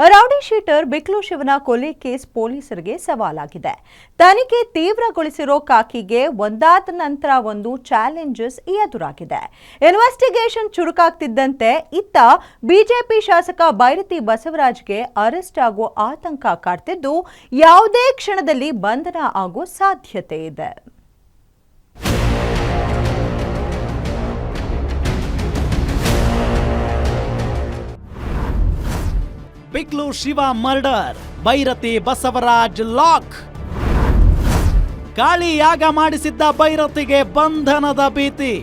Rowdy sheeter ಬಿಕ್ಲು ಶಿವನ ಕೊಲೆ case ಪೊಲೀಸರಿಗೆ ಸವಾಲಾಗಿದೆ. ತನಿಖೆ ತೀವ್ರಗೊಳಿಸಿರೋ ಕಾಕಿಗೆ ಒಂದಾದ ನಂತರ ಒಂದು ಚಾಲೆಂಜಸ್ ಎದುರಾಗಿದೆ. ಇನ್ವೆಸ್ಟಿಗೇಷನ್ ಚುರುಕಾಗ್ತಿದ್ದಂತೆ ಇತ್ತ ಬಿಜೆಪಿ ಶಾಸಕ ಬೈರತಿ ಬಸವರಾಜ್ಗೆ ಅರೆಸ್ಟ್ ಆಗೋ ಆತಂಕ ಕಾಡ್ತಿದ್ದು ಯಾವುದೇ ಕ್ಷಣದಲ್ಲಿ ಬಂಧನ ಆಗೋ ಸಾಧ್ಯತೆ ಇದೆ. ಬಿಕ್ಲು ಶಿವ ಮರ್ಡರ್, ಬೈರತಿ ಬಸವರಾಜ್ ಲಾಕ್. ಕಾಳಿ ಯಾಗ ಮಾಡಿಸಿದ್ದ ಬೈರತಿಗೆ ಬಂಧನದ ಭೀತಿ.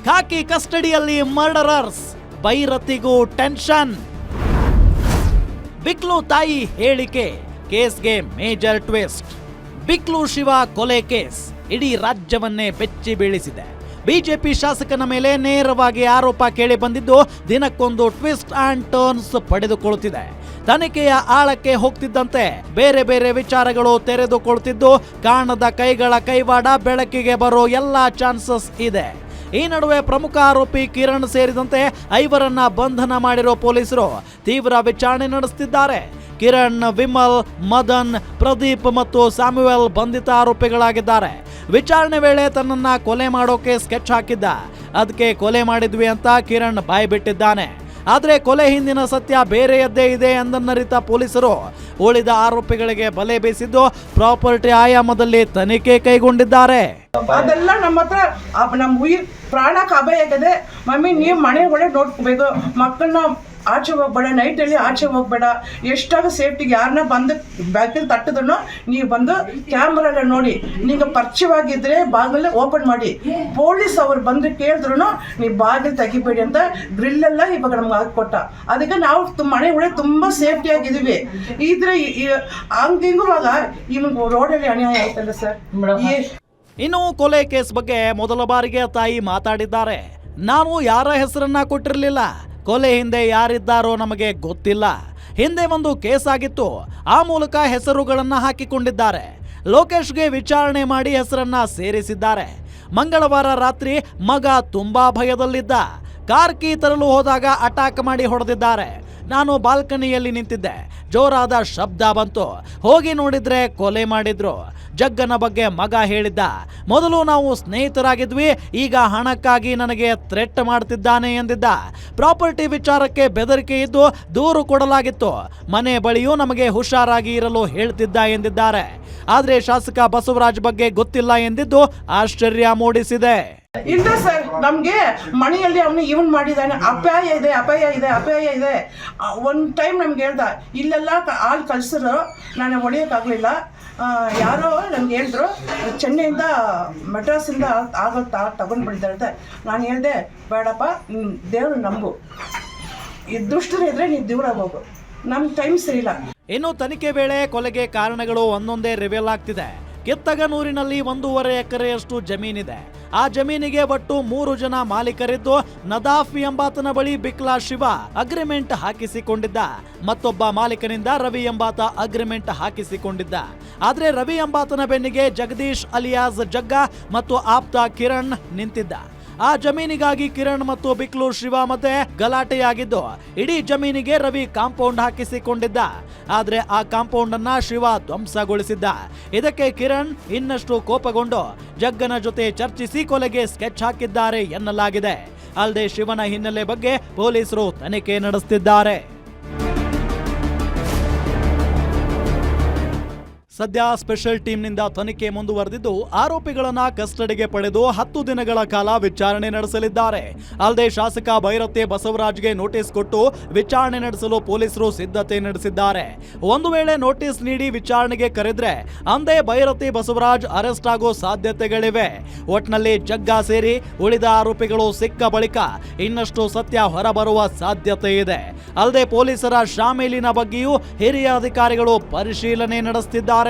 ಖಾಕಿ ಕಸ್ಟಡಿಯಲ್ಲಿ ಮರ್ಡರರ್ಸ್, ಬೈರತಿಗೂ ಟೆನ್ಷನ್. ಬಿಕ್ಲು ತಾಯಿ ಹೇಳಿಕೆ, ಕೇಸ್ಗೆ ಮೇಜರ್ ಟ್ವಿಸ್ಟ್. ಬಿಕ್ಲು ಶಿವ ಕೊಲೆ ಕೇಸ್ ಇಡೀ ರಾಜ್ಯವನ್ನೇ ಬೆಚ್ಚಿ ಬೀಳಿಸಿದೆ. ಬಿಜೆಪಿ ಶಾಸಕನ ಮೇಲೆ ನೇರವಾಗಿ ಆರೋಪ ಕೇಳಿ ಬಂದಿದ್ದು ದಿನಕ್ಕೊಂದು ಟ್ವಿಸ್ಟ್ ಅಂಡ್ ಟರ್ನ್ಸ್ ಪಡೆದುಕೊಳ್ಳುತ್ತಿದೆ. ತನಿಖೆಯ ಆಳಕ್ಕೆ ಹೋಗ್ತಿದ್ದಂತೆ ಬೇರೆ ಬೇರೆ ವಿಚಾರಗಳು ತೆರೆದುಕೊಳ್ತಿದ್ದು ಕಾಣದ ಕೈಗಳ ಕೈವಾಡ ಬೆಳಕಿಗೆ ಬರೋ ಎಲ್ಲಾ ಚಾನ್ಸಸ್ ಇದೆ. ಈ ನಡುವೆ ಪ್ರಮುಖ ಆರೋಪಿ ಕಿರಣ್ ಸೇರಿದಂತೆ 5ರನ್ನ ಬಂಧನ ಮಾಡಿರೋ ಪೊಲೀಸರು ತೀವ್ರ ವಿಚಾರಣೆ ನಡೆಸುತ್ತಿದ್ದಾರೆ. ಕಿರಣ್, ವಿಮಲ್, ಮದನ್, ಪ್ರದೀಪ್ ಮತ್ತು ಸ್ಯಾಮ್ಯುಯಲ್ ಬಂಧಿತ ಆರೋಪಿಗಳಾಗಿದ್ದಾರೆ. ವಿಚಾರಣೆ ವೇಳೆ ತನ್ನನ್ನ ಕೊಲೆ ಮಾಡೋಕೆ ಸ್ಕೆಚ್ ಹಾಕಿದ್ದ, ಅದಕ್ಕೆ ಕೊಲೆ ಮಾಡಿದ್ವಿ ಅಂತ ಕಿರಣ್ ಬಾಯಿ ಬಿಟ್ಟಿದ್ದಾನೆ. ಆದ್ರೆ ಕೊಲೆ ಹಿಂದಿನ ಸತ್ಯ ಬೇರೆಯದ್ದೇ ಇದೆ ಎಂದನ್ನರಿತ ಪೊಲೀಸರು ಉಳಿದ ಆರೋಪಿಗಳಿಗೆ ಬಲೆ ಬೀಸಿದ್ದು ಪ್ರಾಪರ್ಟಿ ಆಯಾಮದಲ್ಲಿ ತನಿಖೆ ಕೈಗೊಂಡಿದ್ದಾರೆ. ಅದೆಲ್ಲ ನಮ್ಮ ಹತ್ರ ನಮ್ಮ ಉಯಿರ್ ಪ್ರಾಣಕ್ಕೆ ಅಭಯ ಆಗಿದೆ. ಮಮ್ಮಿ ನೀವು ಮನೆ ಒಳಗೆ ನೋಡ್ಕೋಬೇಕು, ಮಕ್ಕಳನ್ನ ಆಚೆ ಹೋಗ್ಬೇಡ, ನೈಟಲ್ಲಿ ಆಚೆ ಹೋಗ್ಬೇಡ, ಎಷ್ಟಾಗ ಸೇಫ್ಟಿಗೆ ಯಾರನ್ನ ಬಂದು ಬ್ಯಾಗಿಲ್ ತಟ್ಟಿದ್ರು ನೀವು ಬಂದು ಕ್ಯಾಮ್ರಾ ಎಲ್ಲ ನೋಡಿ, ನೀವು ಪರಿಚಯವಾಗಿದ್ರೆ ಬಾಗಿಲು ಓಪನ್ ಮಾಡಿ, ಪೊಲೀಸ್ ಅವ್ರು ಬಂದು ಕೇಳಿದ್ರು ನೀವು ಬಾಗಿಲು ತೆಗಿಬೇಡಿ ಅಂತ ಗ್ರಿಲ್ ಎಲ್ಲ ಇವಾಗ ನಮ್ಗೆ ಹಾಕಿಕೊಟ್ಟ. ಅದಕ್ಕೆ ನಾವು ಮನೆ ಒಳಗೆ ತುಂಬ ಸೇಫ್ಟಿ ಆಗಿದ್ದೀವಿ. ಇದ್ರೆ ಹಂಗಿಂಗುವಾಗ ಇವಾಗ ರೋಡಲ್ಲಿ ಅನ್ಯಾಯ ಆಯ್ತಲ್ಲ ಸರ್. ಇನ್ನು ಕೊಲೆ ಕೇಸ್ ಬಗ್ಗೆ ಮೊದಲ ಬಾರಿಗೆ ತಾಯಿ ಮಾತಾಡಿದ್ದಾರೆ. ನಾನು ಯಾರ ಹೆಸರನ್ನ ಕೊಟ್ಟಿರಲಿಲ್ಲ, ಕೊಲೆ ಹಿಂದೆ ಯಾರಿದ್ದಾರೋ ನಮಗೆ ಗೊತ್ತಿಲ್ಲ. ಹಿಂದೆ ಒಂದು ಕೇಸ್ ಆಗಿತ್ತು, ಆ ಮೂಲಕ ಹೆಸರುಗಳನ್ನ ಹಾಕಿಕೊಂಡಿದ್ದಾರೆ. ಲೋಕೇಶ್ಗೆ ವಿಚಾರಣೆ ಮಾಡಿ ಹೆಸರನ್ನ ಸೇರಿಸಿದ್ದಾರೆ. ಮಂಗಳವಾರ ರಾತ್ರಿ ಮಗ ತುಂಬಾ ಭಯದಲ್ಲಿದ್ದ. ಕಾರ್ ಕೀ ತರಲು ಹೋದಾಗ ಅಟ್ಯಾಕ್ ಮಾಡಿ ಹೊಡೆದಿದ್ದಾರೆ. ನಾನು ಬಾಲ್ಕನಿಯಲ್ಲಿ ನಿಂತಿದ್ದೆ, ಜೋರಾದ ಶಬ್ದ ಬಂತು, ಹೋಗಿ ನೋಡಿದ್ರೆ ಕೊಲೆ ಮಾಡಿದ್ರು. ಜಗ್ಗನ ಬಗ್ಗೆ ಮಗ ಹೇಳಿದ್ದ, ಮೊದಲು ನಾವು ಸ್ನೇಹಿತರಾಗಿದ್ವಿ, ಈಗ ಹಣಕ್ಕಾಗಿ ನನಗೆ ಥ್ರೆಟ್ ಮಾಡ್ತಿದ್ದಾನೆ ಎಂದಿದ್ದ. ಪ್ರಾಪರ್ಟಿ ವಿಚಾರಕ್ಕೆ ಬೆದರಿಕೆ ಇದ್ದು ದೂರು ಕೊಡಲಾಗಿತ್ತು. ಮನೆ ಬಳಿಯೂ ನಮಗೆ ಹುಷಾರಾಗಿ ಇರಲು ಹೇಳ್ತಿದ್ದ ಎಂದಿದ್ದಾರೆ. ಆದ್ರೆ ಶಾಸಕ ಬಸವರಾಜ್ ಬಗ್ಗೆ ಗೊತ್ತಿಲ್ಲ ಎಂದಿದ್ದು ಆಶ್ಚರ್ಯ ಮೂಡಿಸಿದೆ. ಇಲ್ಲ ಸರ್, ನಮ್ಗೆ ಮನೆಯಲ್ಲಿ ಅವನು ಇವನ್ ಮಾಡಿದಾನೆ, ಅಪಾಯ ಇದೆ. ಒಂದ್ ಟೈಮ್ ನಮ್ಗೆ ಹೇಳ್ದ, ಇಲ್ಲೆಲ್ಲ ಹಾಲು ಕಳ್ಸಿದ್ರು, ನಾನು ಹೊಡೆಯೋಕ್ಕಾಗಲಿಲ್ಲ. ಯಾರೋ ನಮ್ಗೆ ಹೇಳಿದ್ರು ಚೆನ್ನೈಯಿಂದ ಮೆಡ್ರಾಸಿಂದ ತಗೊಂಡ್ಬಿಟ್ಟಿದ್ದಾರೆ. ನಾನು ಹೇಳ್ದೆ, ಬೇಡಪ್ಪ, ದೇವ್ರು ನಂಬು, ದುಷ್ಟರಿದ್ರೆ ನೀವು ದೂರ ಹೋಗು, ನಮ್ ಟೈಮ್ ಸರಿಯಿಲ್ಲ. ಇನ್ನು ತನಿಖೆ ವೇಳೆ ಕೊಲೆಗೆ ಕಾರಣಗಳು ಒಂದೊಂದೇ ರಿವೀಲ್ ಆಗ್ತಿದೆ. ಕಿತ್ತಗನೂರಿನಲ್ಲಿ 1.5 ಎಕರೆಯಷ್ಟು ಜಮೀನಿದೆ. ಆ ಜಮೀನಿಗೆ ಒಟ್ಟು 3 ಜನ ಮಾಲೀಕರಿದ್ದು ನದಾಫ್ ಎಂಬಾತನ ಬಳಿ ಬಿಕ್ಲಾ ಶಿವ ಅಗ್ರಿಮೆಂಟ್ ಹಾಕಿಸಿಕೊಂಡಿದ್ದ. ಮತ್ತೊಬ್ಬ ಮಾಲೀಕನಿಂದ ರವಿ ಎಂಬಾತ ಅಗ್ರಿಮೆಂಟ್ ಹಾಕಿಸಿಕೊಂಡಿದ್ದ. ಆದ್ರೆ ರವಿ ಎಂಬಾತನ ಬೆನ್ನಿಗೆ ಜಗದೀಶ್ ಅಲಿಯಾಸ್ ಜಗ್ಗ ಮತ್ತು ಆಪ್ತ ಕಿರಣ್ ನಿಂತಿದ್ದ. ಆ ಜಮೀನಿಗಾಗಿ ಕಿರಣ್ ಮತ್ತು ಬಿಕ್ಲು ಶಿವ ಮಧ್ಯೆ ಗಲಾಟೆಯಾಗಿದ್ದು ಇಡೀ ಜಮೀನಿಗೆ ರವಿ ಕಾಂಪೌಂಡ್ ಹಾಕಿಸಿಕೊಂಡಿದ್ದ. ಆದ್ರೆ ಆ ಕಾಂಪೌಂಡ್ ಅನ್ನ ಶಿವ ಧ್ವಂಸಗೊಳಿಸಿದ್ದ. ಇದಕ್ಕೆ ಕಿರಣ್ ಇನ್ನಷ್ಟು ಕೋಪಗೊಂಡು ಜಗ್ಗನ ಜೊತೆ ಚರ್ಚಿಸಿ ಕೊಲೆಗೆ ಸ್ಕೆಚ್ ಹಾಕಿದ್ದಾರೆ ಎನ್ನಲಾಗಿದೆ. ಅಲ್ಲದೆ ಶಿವನ ಹಿನ್ನೆಲೆ ಬಗ್ಗೆ ಪೊಲೀಸರು ತನಿಖೆ ನಡೆಸುತ್ತಿದ್ದಾರೆ. ಸದ್ಯ ಸ್ಪೆಷಲ್ ಟೀಮ್ನಿಂದ ತನಿಖೆ ಮುಂದುವರೆದಿದ್ದು ಆರೋಪಿಗಳನ್ನ ಕಸ್ಟಡಿಗೆ ಪಡೆದು 10 ದಿನಗಳ ಕಾಲ ವಿಚಾರಣೆ ನಡೆಸಲಿದ್ದಾರೆ. ಅಲ್ಲದೆ ಶಾಸಕ ಬೈರತಿ ಬಸವರಾಜ್ಗೆ ನೋಟಿಸ್ ಕೊಟ್ಟು ವಿಚಾರಣೆ ನಡೆಸಲು ಪೊಲೀಸರು ಸಿದ್ಧತೆ ನಡೆಸಿದ್ದಾರೆ. ಒಂದು ವೇಳೆ ನೋಟಿಸ್ ನೀಡಿ ವಿಚಾರಣೆಗೆ ಕರೆದ್ರೆ ಅಂದೇ ಬೈರತಿ ಬಸವರಾಜ್ ಅರೆಸ್ಟ್ ಆಗೋ ಸಾಧ್ಯತೆಗಳಿವೆ. ಒಟ್ನಲ್ಲಿ ಜಗ್ಗ ಸೇರಿ ಉಳಿದ ಆರೋಪಿಗಳು ಸಿಕ್ಕ ಬಳಿಕ ಇನ್ನಷ್ಟು ಸತ್ಯ ಹೊರಬರುವ ಸಾಧ್ಯತೆ ಇದೆ. ಅಲ್ಲದೆ ಪೊಲೀಸರ ಶಾಮೀಲಿನ ಬಗ್ಗೆಯೂ ಹಿರಿಯ ಅಧಿಕಾರಿಗಳು ಪರಿಶೀಲನೆ ನಡೆಸುತ್ತಿದ್ದಾರೆ.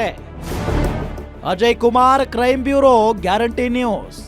Ajay Kumar, crime bureau, guarantee news.